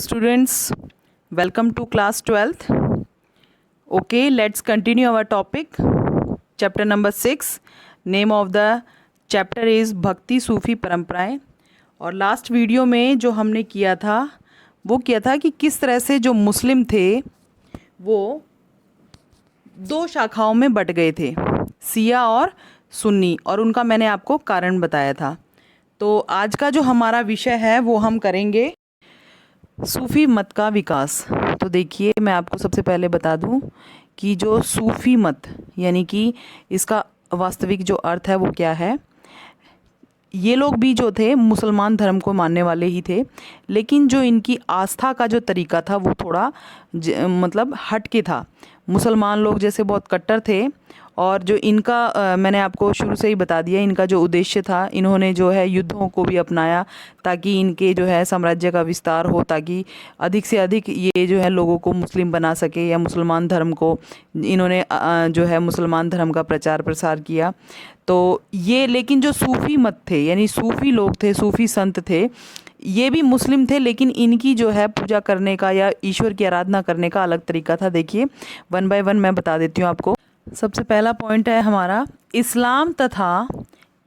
students, welcome to class 12th. Okay, let's continue our topic. Chapter number 6. Name of the chapter is भक्ति सूफी परंपराएं. और last video में जो हमने किया था वो किया था कि किस तरह से जो मुस्लिम थे वो दो शाखाओं में बट गए थे, शिया और सुन्नी, और उनका मैंने आपको कारण बताया था. तो आज का जो हमारा विषय है वो हम करेंगे सूफ़ी मत का विकास. तो देखिए, मैं आपको सबसे पहले बता दूं कि जो सूफ़ी मत यानी कि इसका वास्तविक जो अर्थ है वो क्या है. ये लोग भी जो थे मुसलमान धर्म को मानने वाले ही थे, लेकिन जो इनकी आस्था का जो तरीका था वो थोड़ा मतलब हट के था. मुसलमान लोग जैसे बहुत कट्टर थे, और जो इनका मैंने आपको शुरू से ही बता दिया, इनका जो उद्देश्य था, इन्होंने जो है युद्धों को भी अपनाया ताकि इनके जो है साम्राज्य का विस्तार हो, ताकि अधिक से अधिक ये जो है लोगों को मुस्लिम बना सके या मुसलमान धर्म को. इन्होंने जो है मुसलमान धर्म का प्रचार प्रसार किया. तो ये, लेकिन जो सूफ़ी मत थे यानी सूफ़ी लोग थे, सूफ़ी संत थे, ये भी मुस्लिम थे, लेकिन इनकी जो है पूजा करने का या ईश्वर की आराधना करने का अलग तरीका था. देखिए, वन बाय वन मैं बता देती हूँ आपको. सबसे पहला पॉइंट है हमारा इस्लाम तथा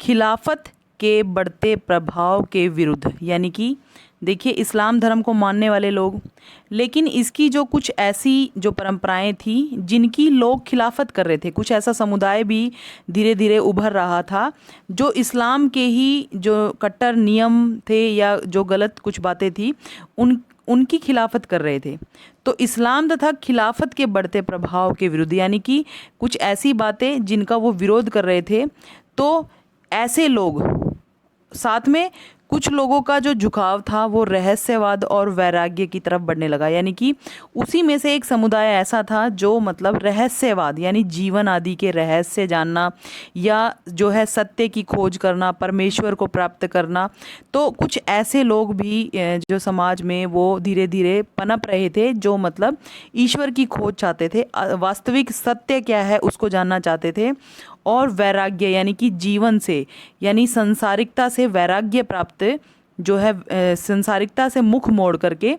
खिलाफत के बढ़ते प्रभाव के विरुद्ध. यानी कि देखिए, इस्लाम धर्म को मानने वाले लोग, लेकिन इसकी जो कुछ ऐसी जो परंपराएं थी जिनकी लोग खिलाफत कर रहे थे, कुछ ऐसा समुदाय भी धीरे धीरे उभर रहा था जो इस्लाम के ही जो कट्टर नियम थे या जो गलत कुछ बातें थी उनकी खिलाफत कर रहे थे. तो इस्लाम तथा खिलाफत के बढ़ते प्रभाव के विरुद्ध, यानी कि कुछ ऐसी बातें जिनका वो विरोध कर रहे थे, तो ऐसे लोग, साथ में कुछ लोगों का जो झुकाव था वो रहस्यवाद और वैराग्य की तरफ बढ़ने लगा. यानी कि उसी में से एक समुदाय ऐसा था जो मतलब रहस्यवाद यानी जीवन आदि के रहस्य जानना या जो है सत्य की खोज करना, परमेश्वर को प्राप्त करना. तो कुछ ऐसे लोग भी जो समाज में वो धीरे धीरे पनप रहे थे, जो मतलब ईश्वर की खोज चाहते थे, वास्तविक सत्य क्या है उसको जानना चाहते थे, और वैराग्य यानी कि जीवन से यानी संसारिकता से वैराग्य प्राप्त जो है संसारिकता से मुख मोड़ करके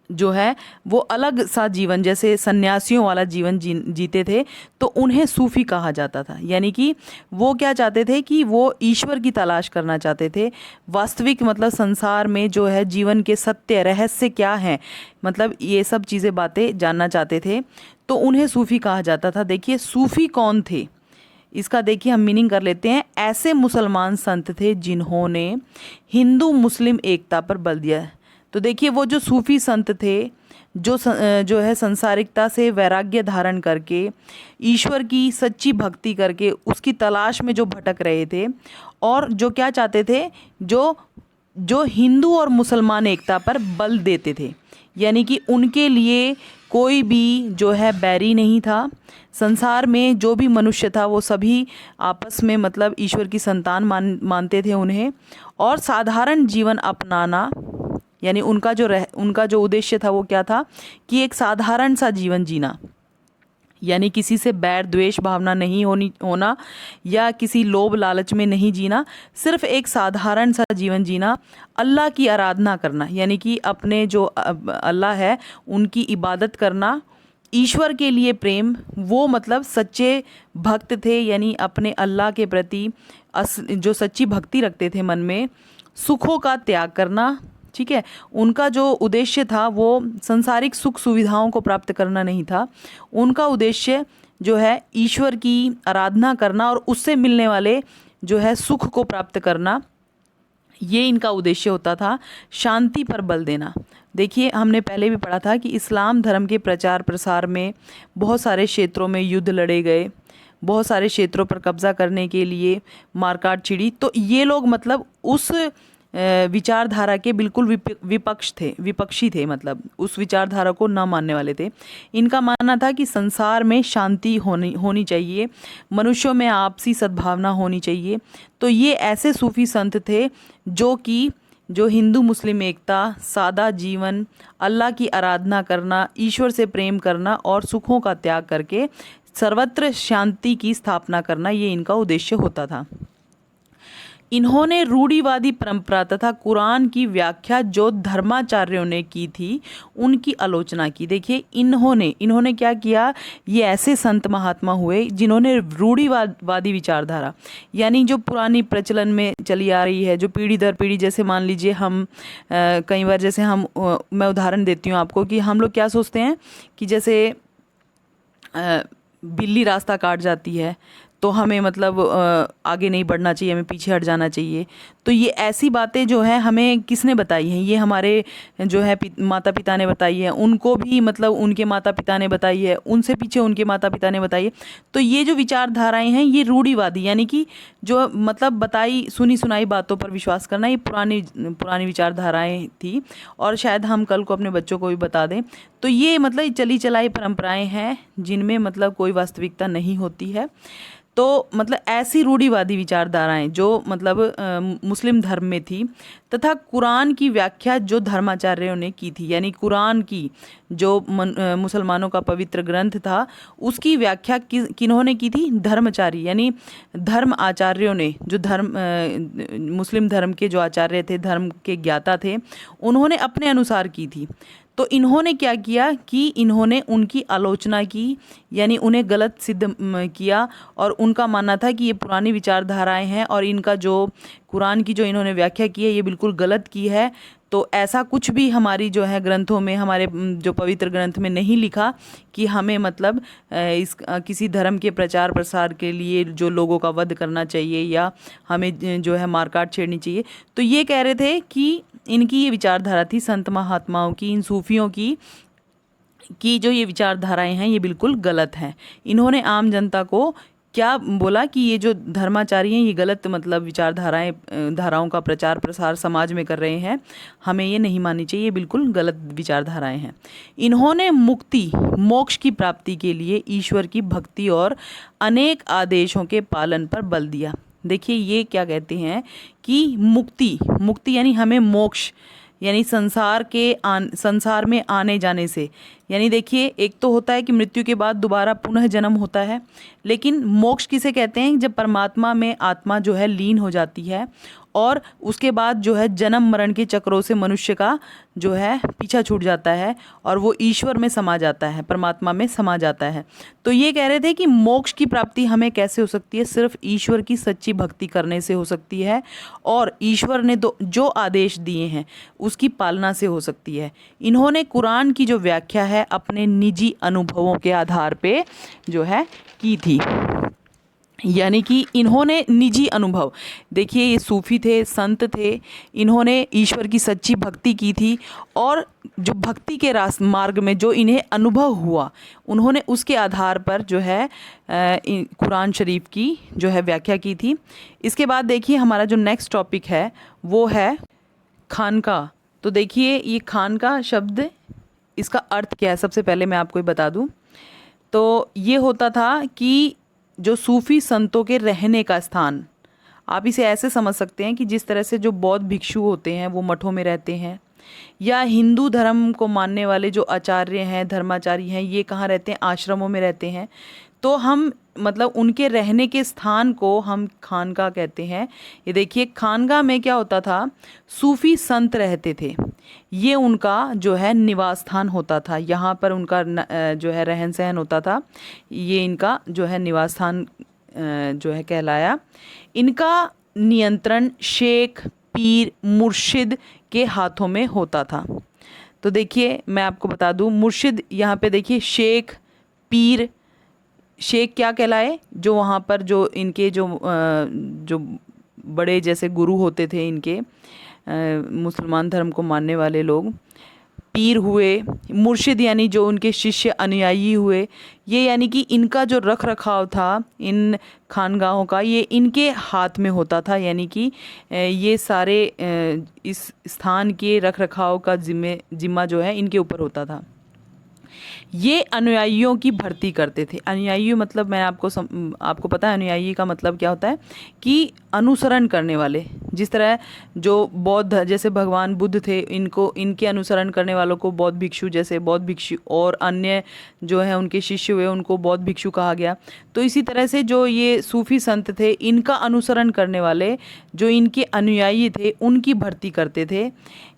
जो है वो अलग सा जीवन, जैसे सन्यासियों वाला जीवन जीते थे. तो उन्हें सूफी कहा जाता था. यानी कि वो क्या चाहते थे कि वो ईश्वर की तलाश करना चाहते थे, वास्तविक मतलब संसार में जो है जीवन के सत्य रहस्य क्या है, मतलब ये सब चीज़ें बातें जानना चाहते थे. तो उन्हें सूफी कहा जाता था. देखिए, सूफी कौन थे इसका देखिए हम मीनिंग कर लेते हैं. ऐसे मुसलमान संत थे जिन्होंने हिंदू मुस्लिम एकता पर बल दिया. तो देखिए, वो जो सूफी संत थे जो है संसारिकता से वैराग्य धारण करके ईश्वर की सच्ची भक्ति करके उसकी तलाश में जो भटक रहे थे, और जो क्या चाहते थे, जो हिंदू और मुसलमान एकता पर बल देते थे. यानी कि उनके लिए कोई भी जो है बैरी नहीं था. संसार में जो भी मनुष्य था वो सभी आपस में मतलब ईश्वर की संतान मानते थे उन्हें, और साधारण जीवन अपनाना. यानी उनका जो उद्देश्य था वो क्या था कि एक साधारण सा जीवन जीना, यानी किसी से बैर द्वेष भावना नहीं होना या किसी लोभ लालच में नहीं जीना, सिर्फ एक साधारण सा जीवन जीना, अल्लाह की आराधना करना. यानी कि अपने जो अल्लाह है उनकी इबादत करना, ईश्वर के लिए प्रेम, वो मतलब सच्चे भक्त थे, यानी अपने अल्लाह के प्रति जो सच्ची भक्ति रखते थे मन में. सुखों का त्याग करना, ठीक है. उनका जो उद्देश्य था वो संसारिक सुख सुविधाओं को प्राप्त करना नहीं था. उनका उद्देश्य जो है ईश्वर की आराधना करना और उससे मिलने वाले जो है सुख को प्राप्त करना, ये इनका उद्देश्य होता था. शांति पर बल देना. देखिए, हमने पहले भी पढ़ा था कि इस्लाम धर्म के प्रचार प्रसार में बहुत सारे क्षेत्रों में युद्ध लड़े गए, बहुत सारे क्षेत्रों पर कब्जा करने के लिए मारकाट छिड़ी. तो ये लोग मतलब उस विचारधारा के बिल्कुल विपक्षी थे, मतलब उस विचारधारा को न मानने वाले थे. इनका मानना था कि संसार में शांति होनी चाहिए, मनुष्यों में आपसी सद्भावना होनी चाहिए. तो ये ऐसे सूफी संत थे जो हिंदू मुस्लिम एकता, सादा जीवन, अल्लाह की आराधना करना, ईश्वर से प्रेम करना और सुखों का त्याग करके सर्वत्र शांति की स्थापना करना, ये इनका उद्देश्य होता था. इन्होंने रूढ़िवादी परंपरा तथा कुरान की व्याख्या जो धर्माचार्यों ने की थी उनकी आलोचना की। देखिए इन्होंने क्या किया, ये ऐसे संत महात्मा हुए जिन्होंने रूढ़िवादी विचारधारा, यानी जो पुरानी प्रचलन में चली आ रही है, जो पीढ़ी दर पीढ़ी, जैसे मान लीजिए हम कई बार जैसे मैं उदाहरण देती हूँ आपको कि हम लोग क्या सोचते हैं कि जैसे बिल्ली रास्ता काट जाती है तो हमें मतलब आगे नहीं बढ़ना चाहिए, हमें पीछे हट जाना चाहिए। तो ये ऐसी बातें जो है हमें किसने बताई हैं, ये हमारे जो है माता पिता ने बताई है, उनको भी मतलब उनके माता पिता ने बताई है, उनसे पीछे उनके माता पिता ने बताई है। तो ये जो विचारधाराएं हैं ये रूढ़िवादी, यानी कि जो मतलब बताई सुनी सुनाई बातों पर विश्वास करना, ये पुरानी विचारधाराएं थी और शायद हम कल को अपने बच्चों को भी बता दें। तो ये मतलब चली चलाई परंपराएं हैं जिनमें मतलब कोई वास्तविकता नहीं होती है। तो मतलब ऐसी रूढ़िवादी विचारधाराएं जो मतलब मुस्लिम धर्म में थी तथा कुरान की व्याख्या जो धर्माचार्यों ने की थी, यानी कुरान की जो मुसलमानों का पवित्र ग्रंथ था उसकी व्याख्या किन्होंने की थी, धर्माचार्य यानी धर्म आचार्यों ने, जो मुस्लिम धर्म के जो आचार्य थे, धर्म के ज्ञाता थे, उन्होंने अपने अनुसार की थी। तो इन्होंने क्या किया कि इन्होंने उनकी आलोचना की, यानी उन्हें गलत सिद्ध किया और उनका मानना था कि ये पुरानी विचारधाराएं हैं और इनका जो कुरान की जो इन्होंने व्याख्या की है ये बिल्कुल गलत की है। तो ऐसा कुछ भी हमारी जो है ग्रंथों में, हमारे जो पवित्र ग्रंथ में नहीं लिखा कि हमें मतलब किसी धर्म के प्रचार प्रसार के लिए जो लोगों का वध करना चाहिए या हमें जो है मारकाट छेड़नी चाहिए। तो ये कह रहे थे कि इनकी ये विचारधारा थी संत महात्माओं की, इन सूफियों की जो ये विचारधाराएं हैं ये बिल्कुल गलत हैं। इन्होंने आम जनता को क्या बोला कि ये जो धर्माचार्य हैं ये गलत मतलब धाराओं का प्रचार प्रसार समाज में कर रहे हैं, हमें ये नहीं माननी चाहिए, ये बिल्कुल गलत विचारधाराएं हैं। इन्होंने मुक्ति मोक्ष की प्राप्ति के लिए ईश्वर की भक्ति और अनेक आदेशों के पालन पर बल दिया। देखिए ये क्या कहते हैं कि मुक्ति यानी हमें मोक्ष, यानी संसार में आने जाने से, यानी देखिए एक तो होता है कि मृत्यु के बाद दोबारा पुनः जन्म होता है, लेकिन मोक्ष किसे कहते हैं, जब परमात्मा में आत्मा जो है लीन हो जाती है और उसके बाद जो है जन्म मरण के चक्रों से मनुष्य का जो है पीछा छूट जाता है और वो ईश्वर में समा जाता है, परमात्मा में समा जाता है। तो ये कह रहे थे कि मोक्ष की प्राप्ति हमें कैसे हो सकती है, सिर्फ ईश्वर की सच्ची भक्ति करने से हो सकती है और ईश्वर ने जो आदेश दिए हैं उसकी पालना से हो सकती है। इन्होंने कुरान की जो व्याख्या है अपने निजी अनुभवों के आधार पे जो है की थी, यानी कि इन्होंने निजी अनुभव, देखिए ये सूफी थे, संत थे, इन्होंने ईश्वर की सच्ची भक्ति की थी और जो भक्ति के मार्ग में जो इन्हें अनुभव हुआ उन्होंने उसके आधार पर जो है कुरान शरीफ की जो है व्याख्या की थी। इसके बाद देखिए हमारा जो नेक्स्ट टॉपिक है वो है खानका। तो देखिए ये खानका शब्द, इसका अर्थ क्या है, सबसे पहले मैं आपको बता दूं। तो ये होता था कि जो सूफ़ी संतों के रहने का स्थान, आप इसे ऐसे समझ सकते हैं कि जिस तरह से जो बौद्ध भिक्षु होते हैं वो मठों में रहते हैं, या हिंदू धर्म को मानने वाले जो आचार्य हैं, धर्माचार्य हैं, ये कहाँ रहते हैं, आश्रमों में रहते हैं। तो हम मतलब उनके रहने के स्थान को हम खानका कहते हैं। ये देखिए खानका में क्या होता था, सूफ़ी संत रहते थे, ये उनका जो है निवास स्थान होता था, यहाँ पर उनका जो है रहन सहन होता था, ये इनका जो है निवास स्थान जो है कहलाया। इनका नियंत्रण शेख, पीर, मुर्शिद के हाथों में होता था। तो देखिए मैं आपको बता दूं, मुर्शिद यहाँ पे देखिए शेख, पीर, शेख क्या कहलाए, जो वहाँ पर जो इनके जो बड़े जैसे गुरु होते थे इनके मुसलमान धर्म को मानने वाले लोग, पीर हुए, मुर्शिद यानी जो उनके शिष्य अनुयायी हुए, ये यानी कि इनका जो रख रखाव था इन खानगाहों का ये इनके हाथ में होता था, यानी कि ये सारे इस स्थान के रख रखाव का जिम्मा जो है इनके ऊपर होता था। ये अनुयायियों की भर्ती करते थे। अनुयायी मतलब मैं आपको पता है अनुयायी का मतलब क्या होता है कि अनुसरण करने वाले, जिस तरह जो बौद्ध जैसे भगवान बुद्ध थे, इनको इनके अनुसरण करने वालों को बौद्ध भिक्षु, जैसे बौद्ध भिक्षु, और अन्य जो है उनके शिष्य हुए उनको बौद्ध भिक्षु कहा गया। तो इसी तरह से जो ये सूफी संत थे, इनका अनुसरण करने वाले जो इनके अनुयायी थे उनकी भर्ती करते थे।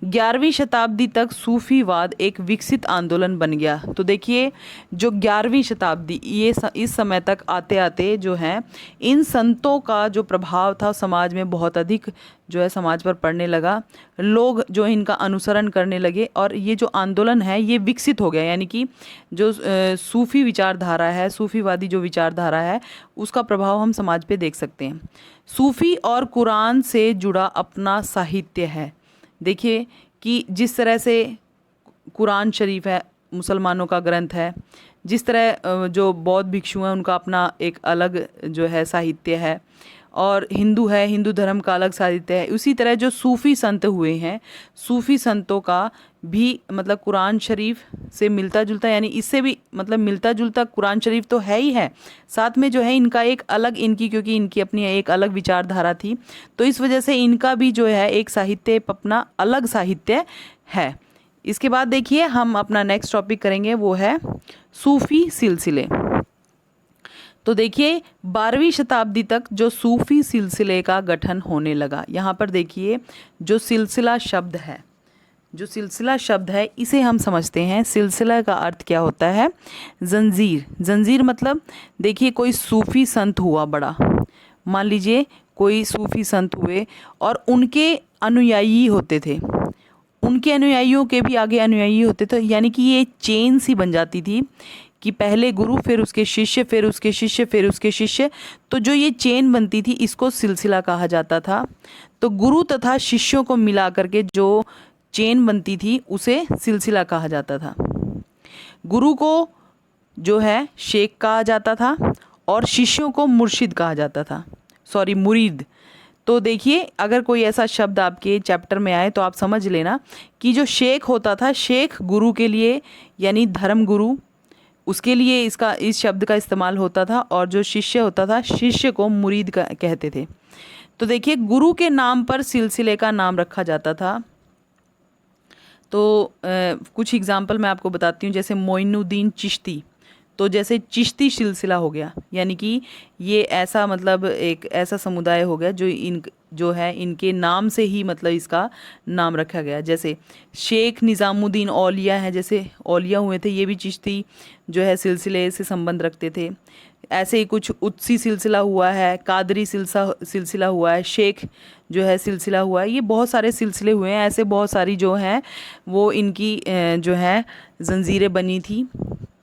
11वीं शताब्दी तक सूफीवाद एक विकसित आंदोलन बन गया। तो देखिए जो 11वीं शताब्दी, ये इस समय तक आते आते जो है इन संतों का जो प्रभाव था समाज में बहुत अधिक जो है समाज पर पड़ने लगा। लोग जो इनका अनुसरण करने लगे और ये जो आंदोलन है ये विकसित हो गया, यानी कि जो सूफी विचारधारा है, सूफीवादी जो विचारधारा है, उसका प्रभाव हम समाज पे देख सकते हैं। सूफी और कुरान से जुड़ा अपना साहित्य है। देखिए कि जिस तरह से कुरान शरीफ है, मुसलमानों का ग्रंथ है, जिस तरह जो बौद्ध भिक्षु हैं उनका अपना एक अलग जो है साहित्य है, और हिंदू है, हिंदू धर्म का अलग साहित्य है, उसी तरह जो सूफ़ी संत हुए हैं, सूफ़ी संतों का भी मतलब कुरान शरीफ से मिलता जुलता, यानी इससे भी मतलब मिलता जुलता कुरान शरीफ तो है ही है, साथ में जो है इनका एक अलग, इनकी क्योंकि इनकी अपनी एक अलग विचारधारा थी, तो इस वजह से इनका भी जो है एक साहित्य, अपना अलग साहित्य है। इसके बाद देखिए हम अपना नेक्स्ट टॉपिक करेंगे, वो है सूफ़ी सिलसिले। तो देखिए 12वीं शताब्दी तक जो सूफ़ी सिलसिले का गठन होने लगा। यहाँ पर देखिए जो सिलसिला शब्द है, जो सिलसिला शब्द है इसे हम समझते हैं। सिलसिला का अर्थ क्या होता है? जंजीर। जंजीर मतलब देखिए कोई सूफ़ी संत हुआ बड़ा, मान लीजिए कोई सूफ़ी संत हुए और उनके अनुयायी होते थे, उनके अनुयायियों के भी आगे अनुयायी होते थे, यानी कि ये चेन सी बन जाती थी कि पहले गुरु, फिर उसके शिष्य, फिर उसके शिष्य, फिर उसके शिष्य। तो जो ये चेन बनती थी इसको सिलसिला कहा जाता था। तो गुरु तथा शिष्यों को मिला करके जो चेन बनती थी उसे सिलसिला कहा जाता था। गुरु को जो है शेख कहा जाता था और शिष्यों को मुर्शिद कहा जाता था, सॉरी मुरीद। तो देखिए अगर कोई ऐसा शब्द आपके चैप्टर में आए तो आप समझ लेना कि जो शेख होता था, शेख गुरु के लिए यानी धर्म गुरु, उसके लिए इस शब्द का इस्तेमाल होता था, और जो शिष्य होता था, शिष्य को मुरीद कहते थे। तो देखिए गुरु के नाम पर सिलसिले का नाम रखा जाता था। तो कुछ एग्जाम्पल मैं आपको बताती हूँ, जैसे मोइनुद्दीन चिश्ती, तो जैसे चिश्ती सिलसिला हो गया, यानी कि ये ऐसा मतलब एक ऐसा समुदाय हो गया जो है इनके नाम से ही मतलब इसका नाम रखा गया। जैसे शेख निज़ामुद्दीन औलिया है, जैसे औलिया हुए थे, ये भी चिश्ती जो है सिलसिले से संबंध रखते थे। ऐसे ही कुछ उत्सी सिलसिला हुआ है, कादरी सिलसिला हुआ है, शेख जो है सिलसिला हुआ है, ये बहुत सारे सिलसिले हुए हैं। ऐसे बहुत सारी जो हैं वो इनकी जो है जंजीरें बनी थी,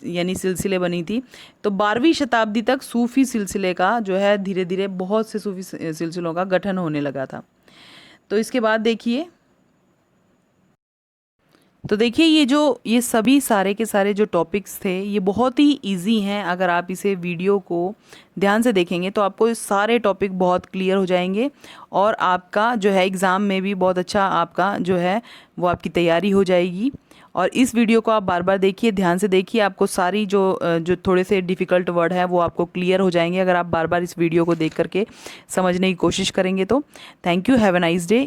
यानी सिलसिले बनी थी। तो 12वीं शताब्दी तक सूफ़ी सिलसिले का जो है धीरे धीरे बहुत से सूफ़ी सिलसिलों का गठन होने लगा था। तो इसके बाद देखिए, तो देखिए ये सभी सारे के सारे जो टॉपिक्स थे ये बहुत ही इजी हैं। अगर आप इसे वीडियो को ध्यान से देखेंगे तो आपको सारे टॉपिक बहुत क्लियर हो जाएंगे, और आपका जो है एग्ज़ाम में भी बहुत अच्छा आपका जो है वो आपकी तैयारी हो जाएगी। और इस वीडियो को आप बार बार देखिए, ध्यान से देखिए, आपको सारी जो थोड़े से डिफ़िकल्ट वर्ड है वो आपको क्लियर हो जाएंगे अगर आप बार बार इस वीडियो को देख करके समझने की कोशिश करेंगे तो। Thank you, have a nice day.